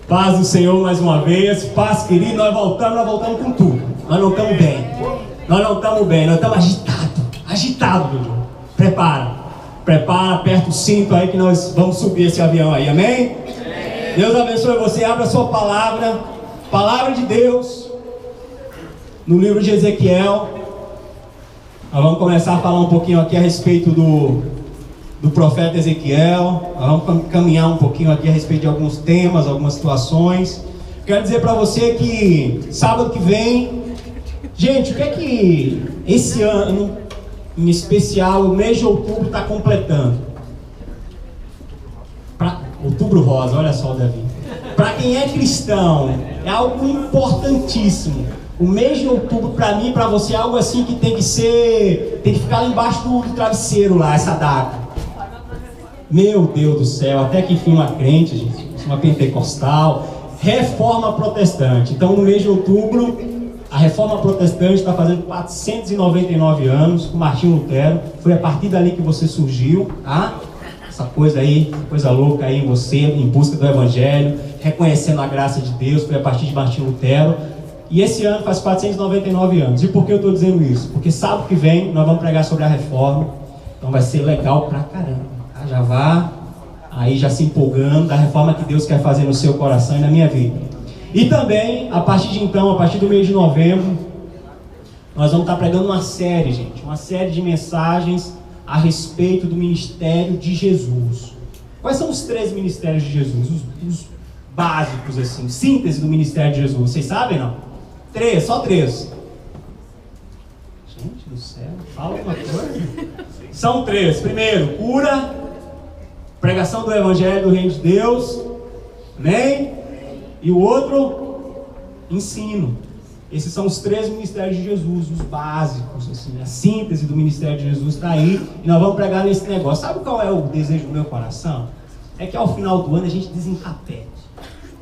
Paz do Senhor mais uma vez, paz querido, nós voltamos com tudo. Nós não estamos bem, nós estamos agitados, meu irmão. Prepara, aperta o cinto aí que nós vamos subir esse avião aí, amém? Deus abençoe você, abra a sua palavra de Deus, no livro de Ezequiel. Nós vamos começar a falar um pouquinho aqui a respeito do profeta Ezequiel. Nós vamos caminhar um pouquinho aqui a respeito de alguns temas, algumas situações. Quero dizer para você que sábado que vem, gente, o que é que esse ano, em especial, o mês de outubro está completando? Outubro rosa, olha só, Davi. Para quem é cristão, é algo importantíssimo. O mês de outubro, para mim e para você, é algo assim que tem que ficar lá embaixo do travesseiro lá, essa data. Meu Deus do céu, até que enfim uma crente, gente, uma pentecostal, reforma protestante. Então no mês de outubro, a reforma protestante está fazendo 499 anos, com Martinho Lutero. Foi a partir dali que você surgiu, tá? Essa coisa aí, coisa louca aí em você, em busca do Evangelho, reconhecendo a graça de Deus, foi a partir de Martinho Lutero. E esse ano faz 499 anos. E por que eu estou dizendo isso? Porque sábado que vem nós vamos pregar sobre a reforma. Então vai ser legal pra caramba. Já vá aí já se empolgando da reforma que Deus quer fazer no seu coração e na minha vida. E também, a partir de então, a partir do mês de novembro, nós vamos estar pregando uma série, gente, uma série de mensagens a respeito do ministério de Jesus. Quais são os 3 ministérios de Jesus? Os básicos, assim, síntese do ministério de Jesus. Vocês sabem, não? 3, só 3. Gente do céu, fala alguma coisa. São 3. Primeiro, cura. Pregação do Evangelho do Reino de Deus, amém? E o outro, ensino. Esses são os 3 ministérios de Jesus, os básicos, assim, a síntese do ministério de Jesus está aí, e nós vamos pregar nesse negócio. Sabe qual é o desejo do meu coração? É que ao final do ano a gente desencapete.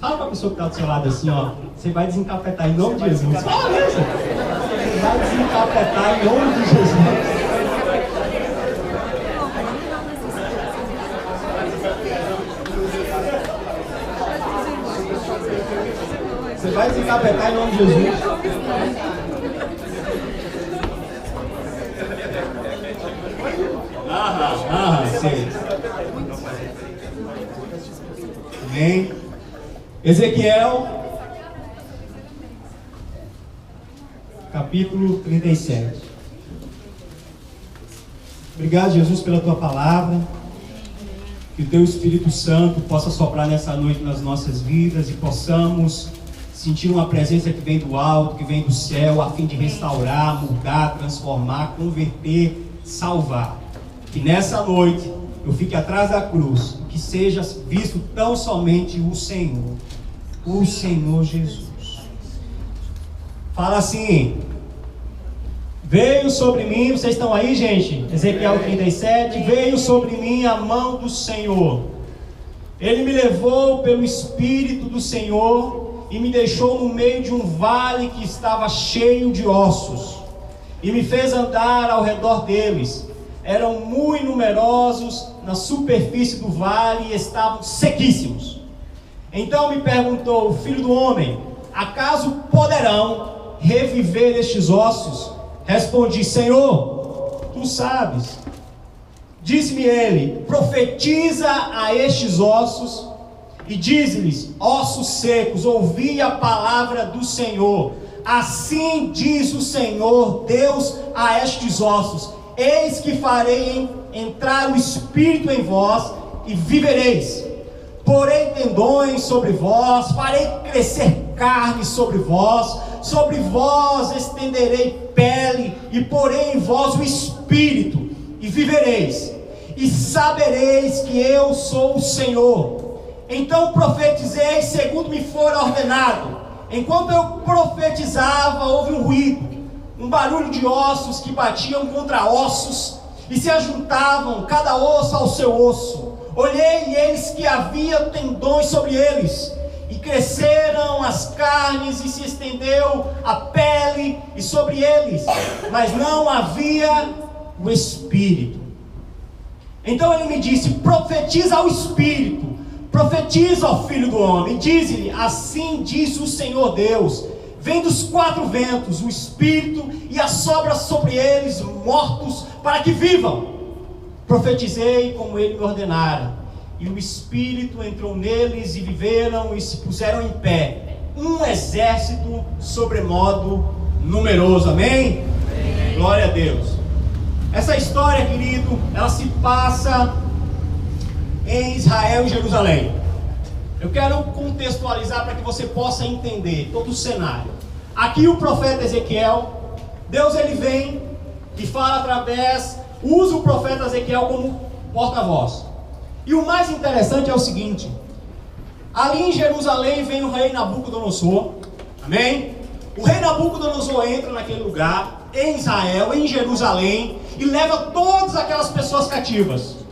Fala para a pessoa que está do seu lado assim, ó, você vai desencapetar em nome de Jesus. Fala mesmo. Você vai desencapetar em nome de Jesus. Você vai desencapetar em nome de Jesus. Sim. Amém. Ezequiel, capítulo 37. Obrigado, Jesus, pela tua palavra. Que o teu Espírito Santo possa soprar nessa noite nas nossas vidas e possamos sentir uma presença que vem do alto, que vem do céu, a fim de restaurar, mudar, transformar, converter, salvar. Que nessa noite eu fique atrás da cruz, que seja visto tão somente o Senhor Jesus. Fala assim: veio sobre mim, vocês estão aí, gente? Ezequiel 37, veio sobre mim a mão do Senhor. Ele me levou pelo Espírito do Senhor e me deixou no meio de um vale que estava cheio de ossos, e me fez andar ao redor deles. Eram muito numerosos na superfície do vale e estavam sequíssimos. Então me perguntou: filho do homem, acaso poderão reviver estes ossos? Respondi: Senhor, tu sabes. Disse-me ele: profetiza a estes ossos e diz-lhes: ossos secos, ouvi a palavra do Senhor. Assim diz o Senhor Deus a estes ossos: eis que farei entrar o Espírito em vós e vivereis. Porei tendões sobre vós, farei crescer carne sobre vós estenderei pele e porei em vós o Espírito e vivereis. E sabereis que eu sou o Senhor. Então profetizei segundo me for ordenado. Enquanto eu profetizava, houve um ruído, um barulho de ossos que batiam contra ossos e se ajuntavam, cada osso ao seu osso. Olhei e eis que havia tendões sobre eles, e cresceram as carnes, e se estendeu a pele e sobre eles, mas não havia o Espírito. Então ele me disse: profetiza ao Espírito, Profetiza, ó filho do homem, dize-lhe, assim diz o Senhor Deus, vem dos quatro ventos o Espírito e assopra sobre eles mortos para que vivam. Profetizei como ele me ordenara, e o Espírito entrou neles e viveram e se puseram em pé, um exército sobremodo numeroso. Amém? Amém. Glória a Deus. Essa história, querido, ela se passa em Israel e Jerusalém. Eu quero contextualizar para que você possa entender todo o cenário. Aqui o profeta Ezequiel, Deus ele vem e fala usa o profeta Ezequiel como porta-voz. E o mais interessante é o seguinte: ali em Jerusalém vem o rei Nabucodonosor, amém? O rei Nabucodonosor entra naquele lugar, em Israel, em Jerusalém, e leva todas aquelas pessoas cativas.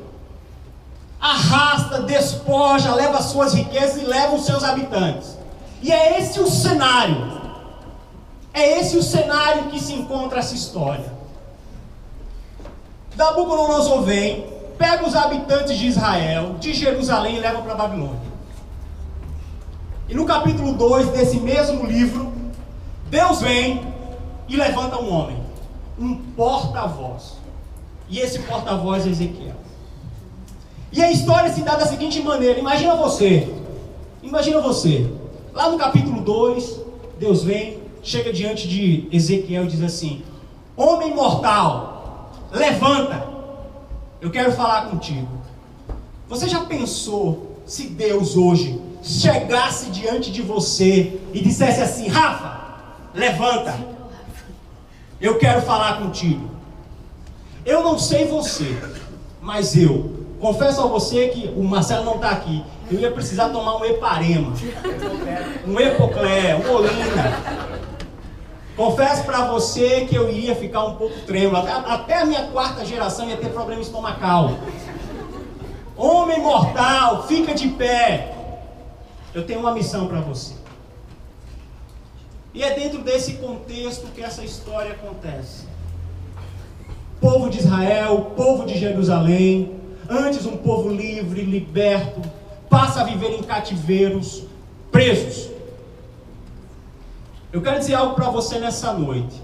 Arrasta, despoja, leva as suas riquezas e leva os seus habitantes. E é esse o cenário. É esse o cenário que se encontra essa história. Nabucodonosor vem, pega os habitantes de Israel, de Jerusalém, e leva para a Babilônia. E no capítulo 2 desse mesmo livro, Deus vem e levanta um homem, um porta-voz. E esse porta-voz é Ezequiel. E a história se dá da seguinte maneira: imagina você, lá no capítulo 2, Deus vem, chega diante de Ezequiel e diz assim: homem mortal, levanta, eu quero falar contigo. Você já pensou se Deus hoje chegasse diante de você e dissesse assim: Rafa, levanta, eu quero falar contigo? Eu não sei você, mas eu confesso a você que o Marcelo não está aqui. Eu ia precisar tomar um Eparema, um Epoclé, um Olina. Confesso para você que eu iria ficar um pouco trêmulo. Até a minha quarta geração ia ter problema estomacal. Homem mortal, fica de pé. Eu tenho uma missão para você. E é dentro desse contexto que essa história acontece. Povo de Israel, povo de Jerusalém, antes um povo livre, liberto, passa a viver em cativeiros, presos. Eu quero dizer algo para você nessa noite.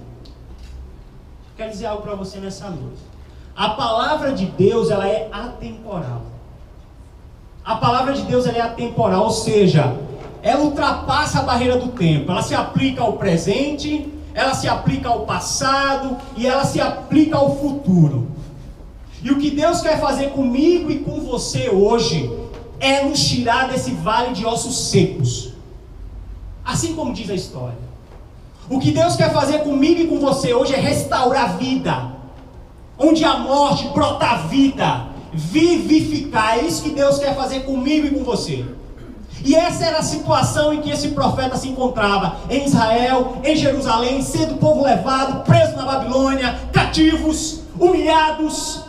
A palavra de Deus, ela é atemporal. A palavra de Deus, ela é atemporal, ou seja, ela ultrapassa a barreira do tempo. Ela se aplica ao presente, ela se aplica ao passado e ela se aplica ao futuro. E o que Deus quer fazer comigo e com você hoje é nos tirar desse vale de ossos secos. Assim como diz a história. O que Deus quer fazer comigo e com você hoje é restaurar a vida. Onde a morte brota a vida, vivificar. É isso que Deus quer fazer comigo e com você. E essa era a situação em que esse profeta se encontrava, em Israel, em Jerusalém, sendo o povo levado, preso na Babilônia, cativos, humilhados,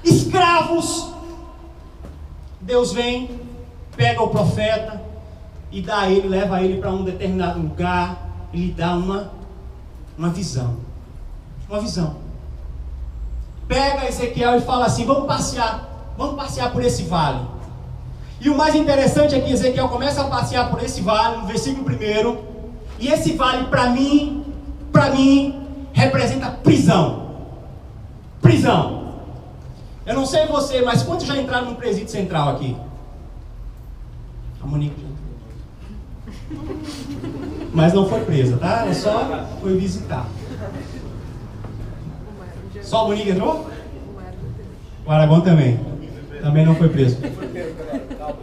escravos. Deus vem, pega o profeta e leva ele para um determinado lugar e lhe dá uma visão. Uma visão. Pega Ezequiel e fala assim: vamos passear por esse vale. E o mais interessante é que Ezequiel começa a passear por esse vale, no versículo 1, e esse vale para mim, representa prisão. Prisão. Eu não sei você, mas quantos já entraram no presídio central aqui? A Monique já entrou. Mas não foi presa, tá? Ela só foi visitar. Só a Monique entrou? O Aragão também. Também não foi preso.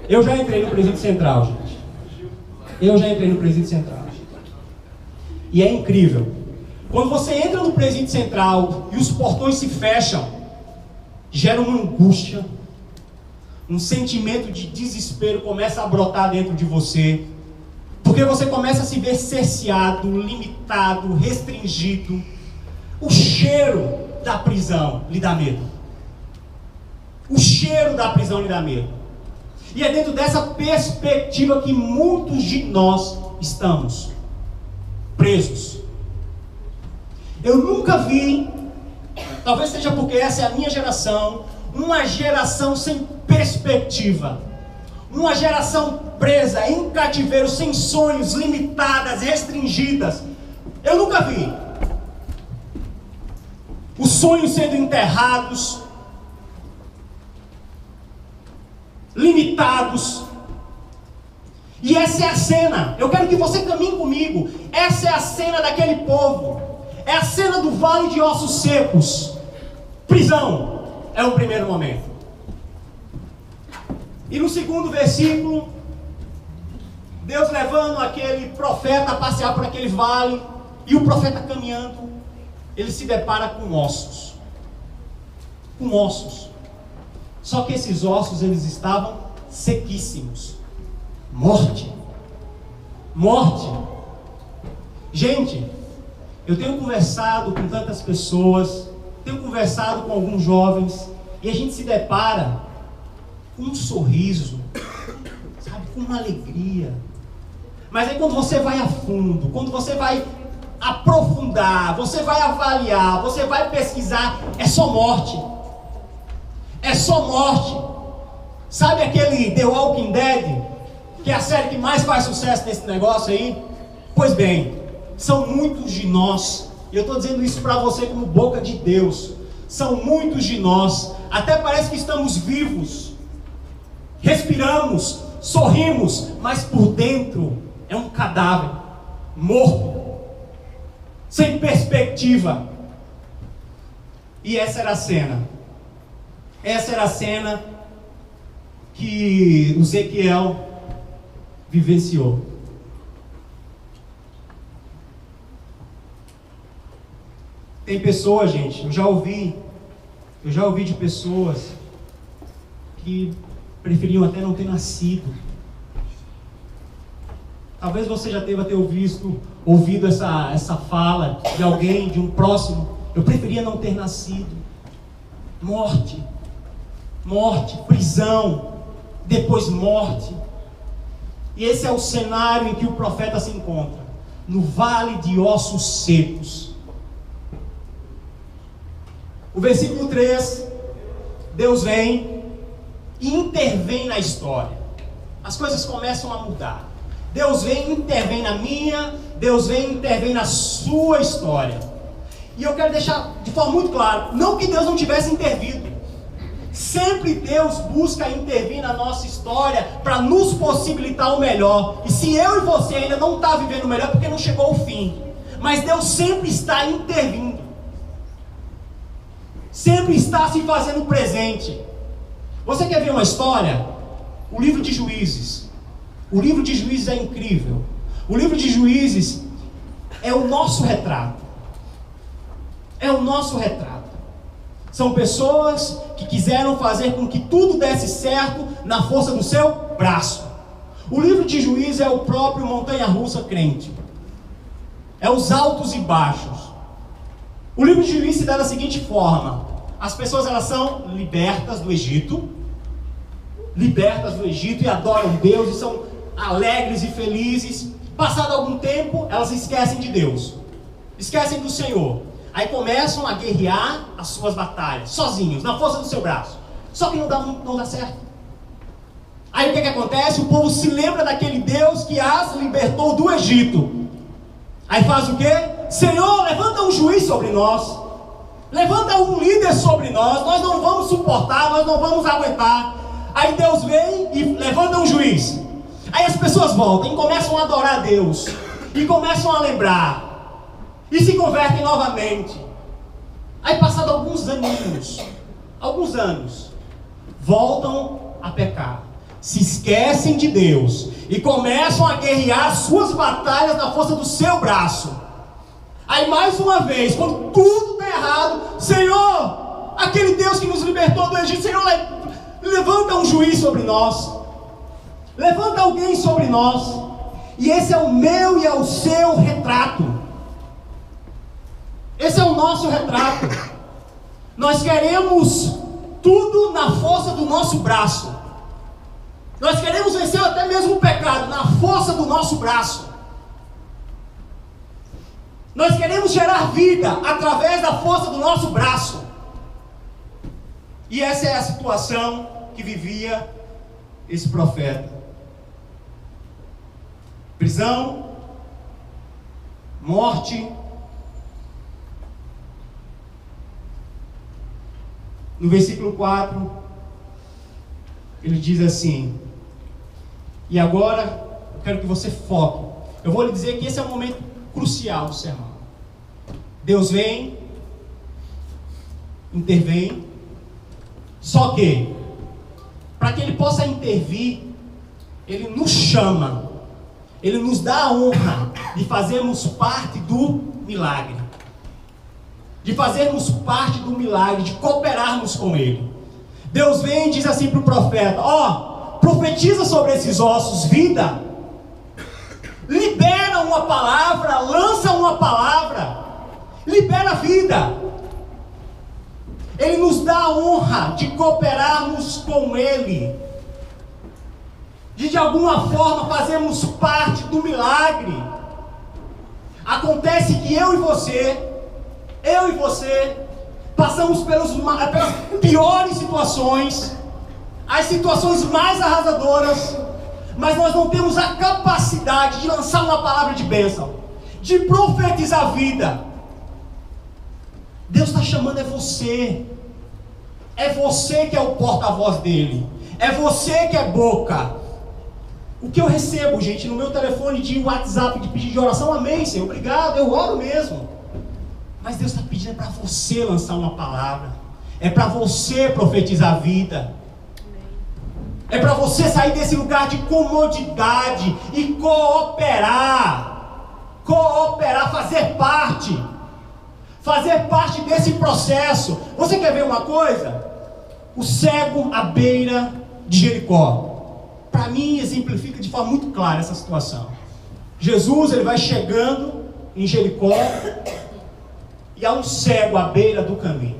Eu já entrei no presídio central, gente. E é incrível. Quando você entra no presídio central e os portões se fecham, gera uma angústia, um sentimento de desespero começa a brotar dentro de você, porque você começa a se ver cerceado, limitado, restringido. O cheiro da prisão lhe dá medo. E é dentro dessa perspectiva que muitos de nós estamos presos. Eu nunca vi, talvez seja porque essa é a minha geração, uma geração sem perspectiva. Uma geração presa em cativeiro, sem sonhos, limitadas, restringidas. Eu nunca vi. Os sonhos sendo enterrados, limitados. E essa é a cena. Eu quero que você caminhe comigo. Essa é a cena daquele povo. É a cena do vale de ossos secos. Prisão é o primeiro momento. E no segundo versículo, Deus levando aquele profeta a passear por aquele vale, e o profeta caminhando, ele se depara com ossos. Com ossos. Só que esses ossos, eles estavam sequíssimos. Morte. Morte. Gente, eu tenho conversado com tantas pessoas, tenho conversado com alguns jovens, e a gente se depara com um sorriso, sabe, com uma alegria. Mas aí quando você vai a fundo, quando você vai aprofundar, você vai avaliar, você vai pesquisar, é só morte. É só morte. Sabe aquele The Walking Dead, que é a série que mais faz sucesso nesse negócio aí? Pois bem, são muitos de nós, e eu estou dizendo isso para você como boca de Deus, são muitos de nós, até parece que estamos vivos, respiramos, sorrimos, mas por dentro é um cadáver, morto, sem perspectiva. E essa era a cena. Essa era a cena que o Ezequiel vivenciou. Tem pessoas, gente, eu já ouvi de pessoas que preferiam até não ter nascido. Talvez você já tenha ouvido essa fala de alguém, de um próximo. Eu preferia não ter nascido. Morte, prisão, depois morte. E esse é o cenário em que o profeta se encontra, no vale de ossos secos. O versículo 3, Deus vem e intervém na história. As coisas começam a mudar. Deus vem e intervém na minha, Deus vem e intervém na sua história. E eu quero deixar de forma muito clara, não que Deus não tivesse intervido. Sempre Deus busca intervir na nossa história para nos possibilitar o melhor. E se eu e você ainda não está vivendo o melhor, é porque não chegou o fim. Mas Deus sempre está intervindo. Sempre está se fazendo presente. Você quer ver uma história? O livro de Juízes. O livro de Juízes é incrível. O livro de Juízes é o nosso retrato. É o nosso retrato. São pessoas que quiseram fazer com que tudo desse certo na força do seu braço. O livro de Juízes é o próprio montanha-russa crente. É os altos e baixos. O livro de Juízes se dá da seguinte forma: as pessoas, elas são libertas do Egito e adoram Deus e são alegres e felizes. Passado algum tempo, elas esquecem de Deus, esquecem do Senhor. Aí começam a guerrear as suas batalhas, sozinhos, na força do seu braço. Só que não dá certo. Aí o que acontece? O povo se lembra daquele Deus que as libertou do Egito. Aí faz o quê? Senhor, levanta um juiz sobre nós. Levanta um líder sobre nós. Nós não vamos suportar, nós não vamos aguentar. Aí Deus vem e levanta um juiz. Aí as pessoas voltam e começam a adorar a Deus. E começam a lembrar. E se convertem novamente. Aí passado alguns anos, voltam a pecar. Se esquecem de Deus. E começam a guerrear suas batalhas na força do seu braço. Aí mais uma vez, quando tudo está errado, Senhor, aquele Deus que nos libertou do Egito, Senhor, levanta um juiz sobre nós. Levanta alguém sobre nós. E esse é o meu e é o seu retrato. Esse é o nosso retrato. Nós queremos tudo na força do nosso braço. Nós queremos vencer até mesmo o pecado na força do nosso braço. Nós queremos gerar vida através da força do nosso braço. E essa é a situação que vivia esse profeta. Prisão, morte. No versículo 4, ele diz assim: e agora eu quero que você foque. Eu vou lhe dizer que esse é um momento crucial do sermão. Deus vem, intervém, só que, para que Ele possa intervir, Ele nos chama, Ele nos dá a honra de fazermos parte do milagre. De fazermos parte do milagre, de cooperarmos com Ele. Deus vem e diz assim para o profeta: profetiza sobre esses ossos vida. Libera uma palavra, lança uma palavra, libera a vida. Ele nos dá a honra de cooperarmos com Ele, de alguma forma fazermos parte do milagre. Acontece que eu e você passamos pelas piores situações, as situações mais arrasadoras, mas nós não temos a capacidade de lançar uma palavra de bênção, de profetizar a vida. Deus está chamando você que é o porta-voz dele, é você que é boca. O que eu recebo, gente, no meu telefone de WhatsApp de pedido de oração, amém, Senhor, obrigado, eu oro mesmo. Mas Deus está pedindo para você lançar uma palavra, é para você profetizar a vida, é para você sair desse lugar de comodidade e cooperar, fazer parte desse processo. Você quer ver uma coisa? O cego à beira de Jericó, para mim exemplifica de forma muito clara essa situação. Jesus, ele vai chegando em Jericó, e há um cego à beira do caminho.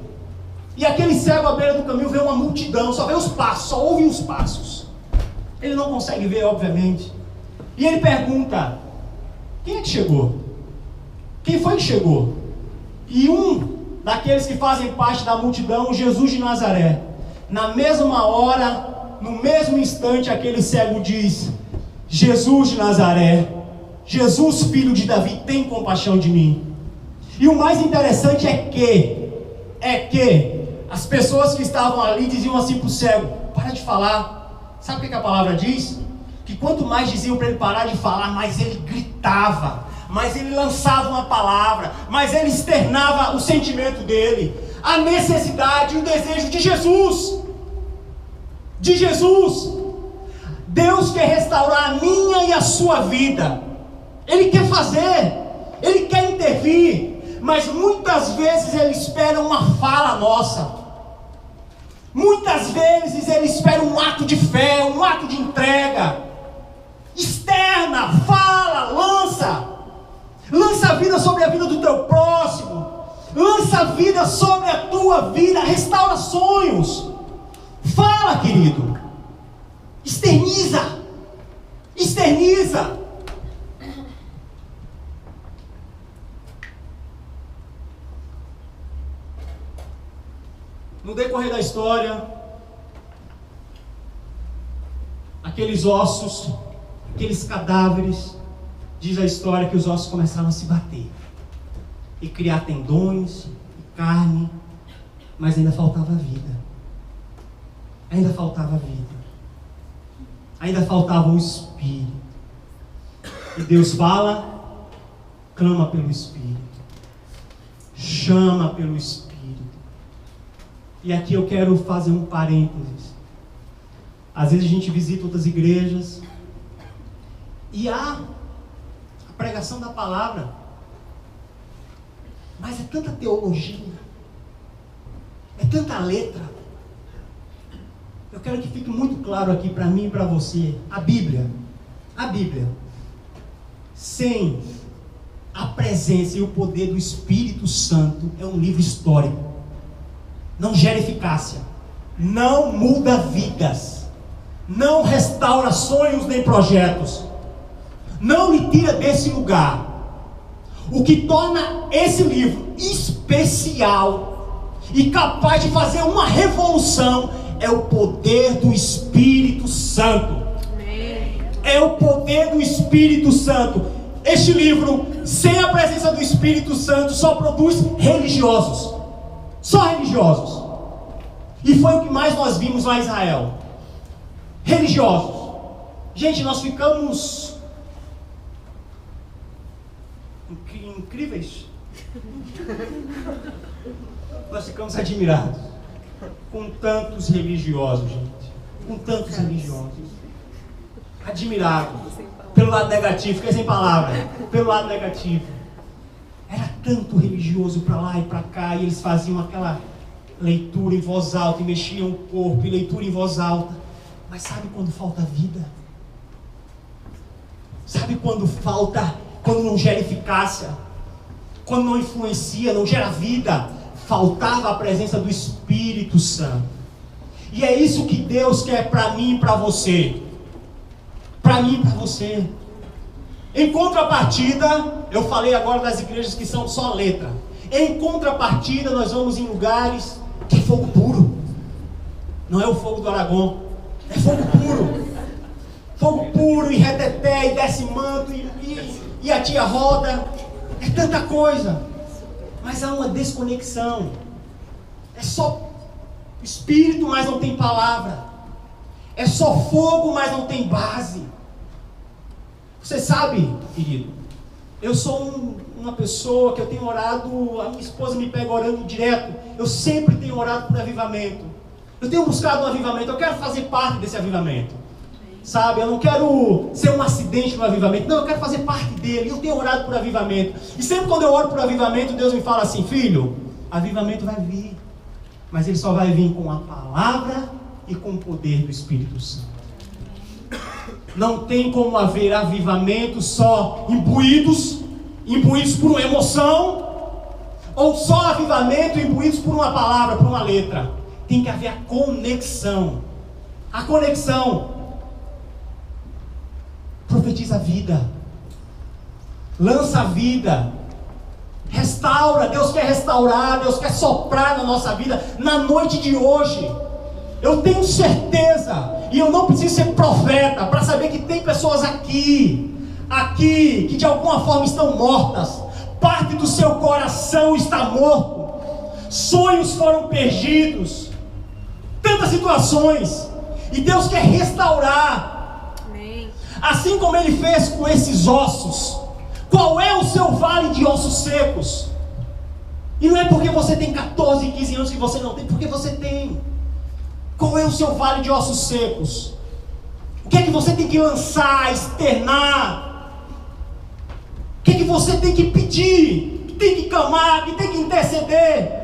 E aquele cego à beira do caminho vê uma multidão, só vê os passos, só ouve os passos. Ele não consegue ver, obviamente. E ele pergunta: quem é que chegou? Quem foi que chegou? E um daqueles que fazem parte da multidão, Jesus de Nazaré, na mesma hora, no mesmo instante, aquele cego diz: Jesus de Nazaré, Jesus, filho de Davi, tem compaixão de mim. E o mais interessante é que as pessoas que estavam ali diziam assim para o cego: para de falar. Sabe o que a palavra diz? Que quanto mais diziam para ele parar de falar, mais ele gritava, mais ele lançava uma palavra, mais ele externava o sentimento dele, a necessidade, o desejo de Jesus. De Jesus. Deus quer restaurar a minha e a sua vida. Ele quer fazer, Ele quer intervir. Mas muitas vezes Ele espera uma fala nossa. Muitas vezes Ele espera um ato de fé, um ato de entrega. Externa, fala, lança a vida sobre a vida do teu próximo, lança a vida sobre a tua vida, restaura sonhos. Fala, querido, externiza. No decorrer da história, aqueles ossos, aqueles cadáveres, diz a história que os ossos começaram a se bater e criar tendões e carne, mas ainda faltava vida. Ainda faltava o Espírito. E Deus fala, clama pelo Espírito, chama pelo Espírito. E aqui eu quero fazer um parênteses. Às vezes a gente visita outras igrejas e há a pregação da palavra, mas é tanta teologia, é tanta letra. Eu quero que fique muito claro aqui para mim e para você: a Bíblia, sem a presença e o poder do Espírito Santo, é um livro histórico. Não gera eficácia, não muda vidas, não restaura sonhos nem projetos, não lhe tira desse lugar. O que torna esse livro especial e capaz de fazer uma revolução é o poder do Espírito Santo. É o poder do Espírito Santo. Este livro, sem a presença do Espírito Santo, só produz religiosos. Só religiosos. E foi o que mais nós vimos lá em Israel. Religiosos. Gente, nós ficamos incríveis. Nós ficamos admirados com tantos religiosos, gente. Com tantos religiosos. Admirado pelo lado negativo, fiquei sem palavra. Pelo lado negativo. Era tanto religioso para lá e para cá, e eles faziam aquela leitura em voz alta, e mexiam o corpo, e leitura em voz alta. Mas sabe quando falta vida? Sabe quando falta, quando não gera eficácia? Quando não influencia, não gera vida? Faltava a presença do Espírito Santo. E é isso que Deus quer para mim e para você. Para mim e para você. Em contrapartida, eu falei agora das igrejas que são só letra. Em contrapartida, nós vamos em lugares que é fogo puro. Não é o fogo do Aragão. É fogo puro. Fogo puro, e reteté, e desce manto, e a tia roda. É tanta coisa. Mas há uma desconexão. É só espírito, mas não tem palavra. É só fogo, mas não tem base. Você sabe, querido, eu sou uma pessoa que eu tenho orado, a minha esposa me pega orando direto. Eu sempre tenho orado por avivamento. Eu tenho buscado um avivamento, eu quero fazer parte desse avivamento. Sabe, eu não quero ser um acidente no avivamento. Não, eu quero fazer parte dele. Eu tenho orado por avivamento. E sempre quando eu oro por avivamento, Deus me fala assim: filho, avivamento vai vir. Mas ele só vai vir com a palavra e com o poder do Espírito Santo. Não tem como haver avivamento só imbuídos por uma emoção, ou só avivamento imbuídos por uma palavra, por uma letra. Tem que haver a conexão. A conexão. Profetiza a vida. Lança a vida. Restaura. Deus quer restaurar. Deus quer soprar na nossa vida. Na noite de hoje, eu tenho certeza, e eu não preciso ser profeta para saber que tem pessoas aqui, que de alguma forma estão mortas. Parte do seu coração está morto. Sonhos foram perdidos. Tantas situações. E Deus quer restaurar. Amém. Assim como Ele fez com esses ossos. Qual é o seu vale de ossos secos? E não é porque você tem 14, 15 anos que você não tem, porque você tem. Qual é o seu vale de ossos secos? O que é que você tem que lançar, externar? O que é que você tem que pedir? Que tem que clamar, que tem que interceder?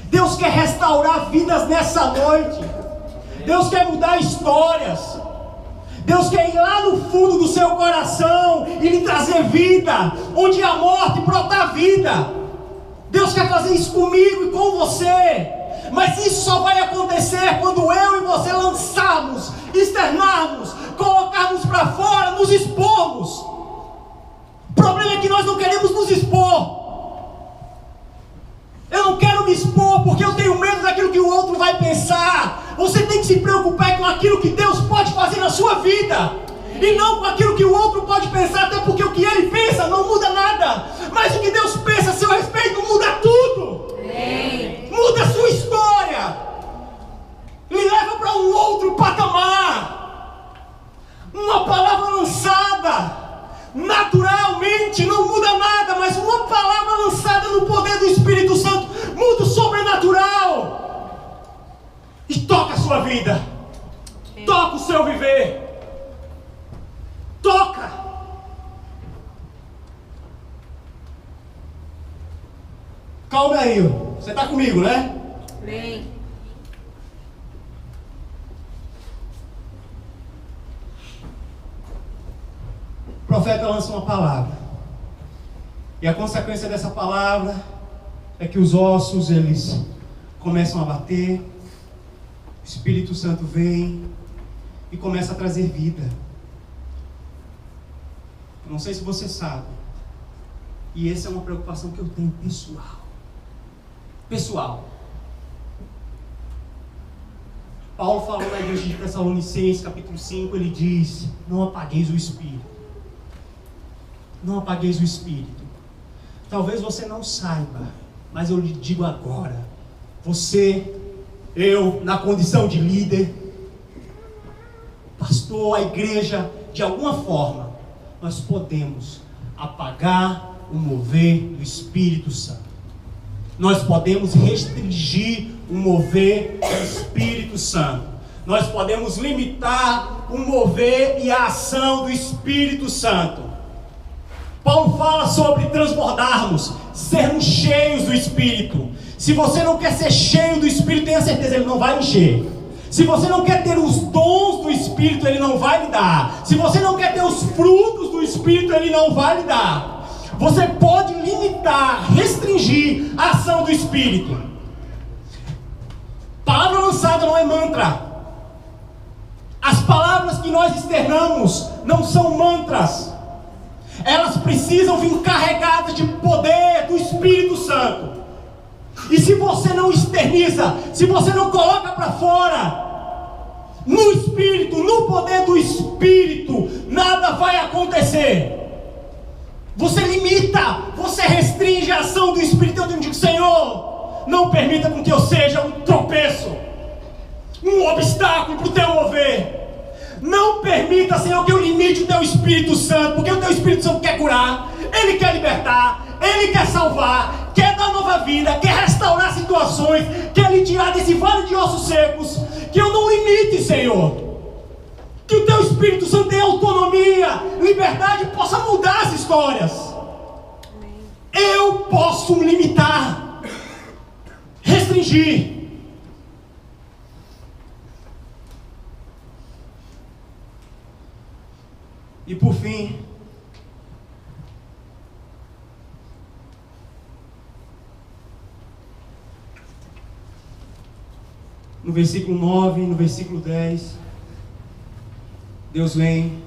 Deus quer restaurar vidas nessa noite. Deus quer mudar histórias. Deus quer ir lá no fundo do seu coração e lhe trazer vida. Onde há morte, brotar vida. Deus quer fazer isso comigo e com você. Mas isso só vai acontecer quando eu e você lançarmos, externarmos, colocarmos para fora, nos expormos. O problema é que nós não queremos nos expor. Eu não quero me expor porque eu tenho medo daquilo que o outro vai pensar. Você tem que se preocupar com aquilo que Deus pode fazer na sua vida, e não com aquilo que o outro pode pensar, até porque o que ele pensa não muda nada. Mas o que Deus pensa a seu respeito muda tudo. Muda a sua história. E leva para um outro patamar. Uma palavra lançada naturalmente não muda nada, mas uma palavra lançada no poder do Espírito Santo muda o sobrenatural. E toca a sua vida. Toca o seu viver. Toca. Calma aí, você está comigo, né? Amém. O profeta lança uma palavra. E a consequência dessa palavra é que os ossos, eles começam a bater. O Espírito Santo vem e começa a trazer vida. Não sei se você sabe. E essa é uma preocupação que eu tenho pessoal. Paulo falou na igreja de Tessalonicenses, capítulo 5, ele diz: não apagueis o Espírito. Não apagueis o Espírito. Talvez você não saiba, mas eu lhe digo agora, você, eu, na condição de líder, pastor, a igreja, de alguma forma, nós podemos apagar o mover do Espírito Santo. Nós podemos restringir o mover do Espírito Santo. Nós podemos limitar o mover e a ação do Espírito Santo. Paulo fala sobre transbordarmos, sermos cheios do Espírito. Se você não quer ser cheio do Espírito, tenha certeza, ele não vai encher. Se você não quer ter os dons do Espírito, ele não vai lhe dar. Se você não quer ter os frutos do Espírito, ele não vai lhe dar. Você pode limitar, restringir a ação do Espírito. Palavra lançada não é mantra. As palavras que nós externamos não são mantras. Elas precisam vir carregadas de poder do Espírito Santo. E se você não externiza, se você não coloca para fora, no Espírito, no poder do Espírito, nada vai acontecer. Você limita, você restringe a ação do Espírito. Eu digo: Senhor, não permita com que eu seja um tropeço, um obstáculo para o teu mover. Não permita, Senhor, que eu limite o teu Espírito Santo, porque o teu Espírito Santo quer curar, ele quer libertar, ele quer salvar, quer dar nova vida, quer restaurar situações, quer lhe tirar desse vale de ossos secos. Que eu não limite, Senhor. Que o teu Espírito Santo tenha autonomia, liberdade, possa mudar as histórias. Eu posso limitar, restringir. E por fim, no versículo 9, no versículo 10, Deus vem,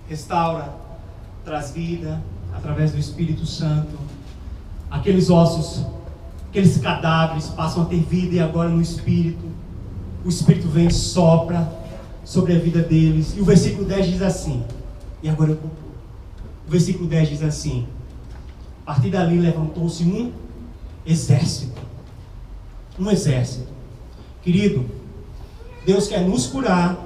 restaura, traz vida através do Espírito Santo. Aqueles ossos, aqueles cadáveres passam a ter vida, e agora no Espírito, o Espírito vem e sopra sobre a vida deles. E o versículo 10 diz assim, e agora eu concluo. O versículo 10 diz assim: a partir dali levantou-se um exército. Um exército. Querido, Deus quer nos curar,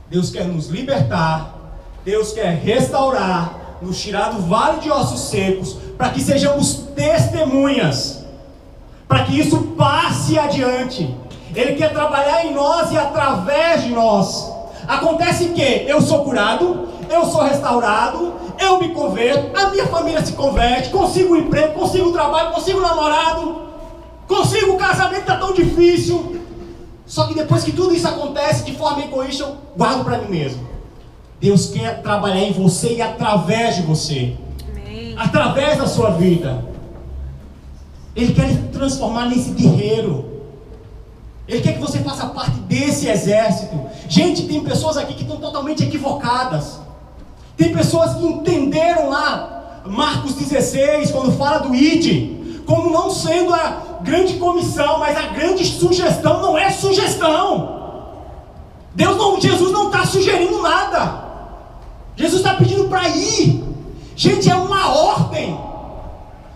Deus quer nos libertar, Deus quer restaurar, nos tirar do vale de ossos secos, para que sejamos testemunhas, para que isso passe adiante. Ele quer trabalhar em nós e através de nós. Acontece que eu sou curado, eu sou restaurado, eu me converto, a minha família se converte, consigo um emprego, consigo um trabalho, consigo um namorado, consigo um casamento que está tão difícil. Só que depois que tudo isso acontece de forma egoísta, eu guardo para mim mesmo. Deus quer trabalhar em você e através de você. Amém. Através da sua vida. Ele quer lhe transformar nesse guerreiro. Ele quer que você faça parte desse exército. Gente, tem pessoas aqui que estão totalmente equivocadas. Tem pessoas que entenderam lá Marcos 16, quando fala do ID, como não sendo a grande comissão, mas a grande sugestão. Não é sugestão. Jesus não está sugerindo nada. Jesus está pedindo para ir. Gente, é uma ordem,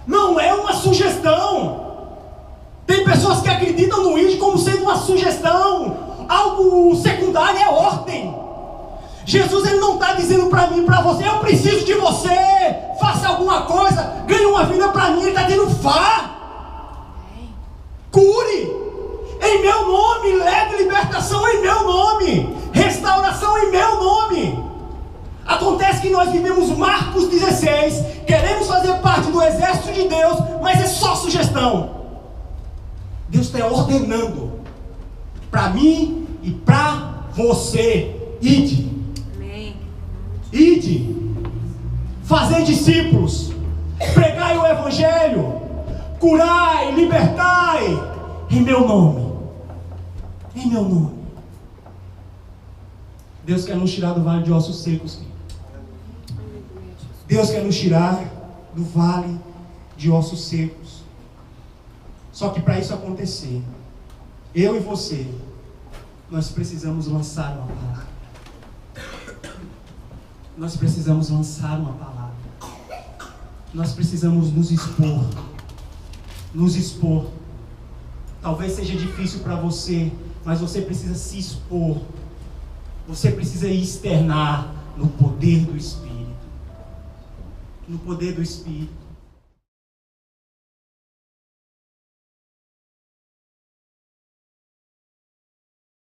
não é uma sugestão. Tem pessoas que acreditam no ID como sendo uma sugestão, algo secundário. É ordem. Jesus, ele não está dizendo para mim, para você: eu preciso de você, faça alguma coisa, ganhe uma vida para mim. Ele está dizendo: vá, cure em meu nome, leve libertação em meu nome, restauração em meu nome. Acontece que nós vivemos Marcos 16, queremos fazer parte do exército de Deus, mas é só sugestão. Deus está ordenando para mim e para você: ide. Amém. Ide, fazer discípulos, pregai o evangelho, curai, libertai, em meu nome. Em meu nome. Deus quer nos tirar do vale de ossos secos. Deus quer nos tirar do vale de ossos secos. Só que para isso acontecer, eu e você nós precisamos lançar uma palavra. Nós precisamos lançar uma palavra. Nós precisamos nos expor. Nos expor. Talvez seja difícil para você, mas você precisa se expor. Você precisa externar no poder do Espírito. No poder do Espírito.